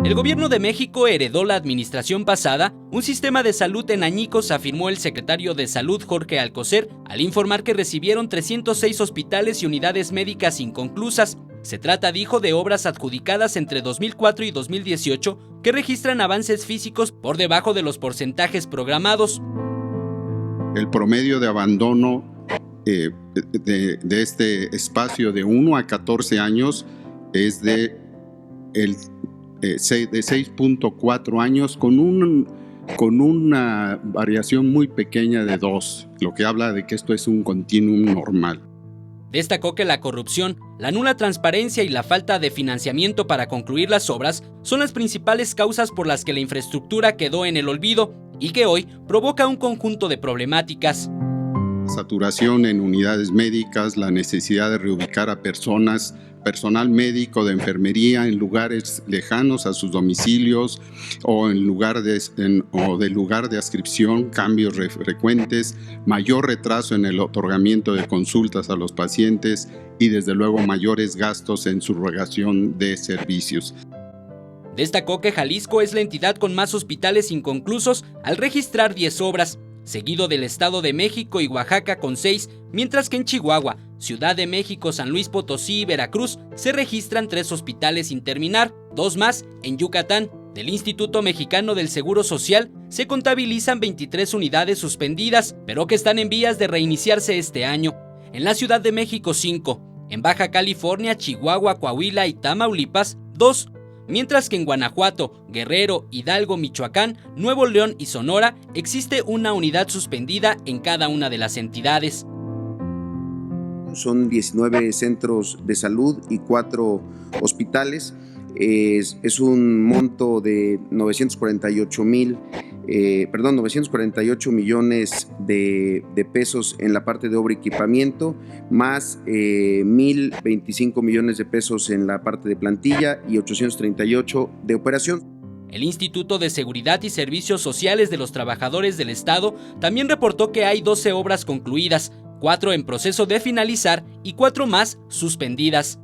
El gobierno de México heredó la administración pasada un sistema de salud en añicos, afirmó el secretario de Salud Jorge Alcocer, al informar que recibieron 306 hospitales y unidades médicas inconclusas. Se trata, dijo, de obras adjudicadas entre 2004 y 2018 que registran avances físicos por debajo de los porcentajes programados. El promedio de abandono de este espacio de 1 a 14 años es de 6.4 años con una variación muy pequeña de 2, lo que habla de que esto es un continuum normal. Destacó que la corrupción, la nula transparencia y la falta de financiamiento para concluir las obras son las principales causas por las que la infraestructura quedó en el olvido y que hoy provoca un conjunto de problemáticas. Saturación en unidades médicas, la necesidad de reubicar a personal médico de enfermería en lugares lejanos a sus domicilios o del lugar de adscripción, cambios frecuentes, mayor retraso en el otorgamiento de consultas a los pacientes y desde luego mayores gastos en subrogación de servicios. Destacó que Jalisco es la entidad con más hospitales inconclusos al registrar 10 obras, seguido del Estado de México y Oaxaca con 6, mientras que en Chihuahua, Ciudad de México, San Luis Potosí y Veracruz se registran 3 hospitales sin terminar, 2 más en Yucatán. Del Instituto Mexicano del Seguro Social se contabilizan 23 unidades suspendidas, pero que están en vías de reiniciarse este año. En la Ciudad de México 5, en Baja California, Chihuahua, Coahuila y Tamaulipas 2, mientras que en Guanajuato, Guerrero, Hidalgo, Michoacán, Nuevo León y Sonora existe una unidad suspendida en cada una de las entidades. Son 19 centros de salud y 4 hospitales. Es un monto de 948 millones de pesos en la parte de obra y equipamiento, más 1.025 millones de pesos en la parte de plantilla y 838 de operación. El Instituto de Seguridad y Servicios Sociales de los Trabajadores del Estado también reportó que hay 12 obras concluidas, 4 en proceso de finalizar y 4 más suspendidas.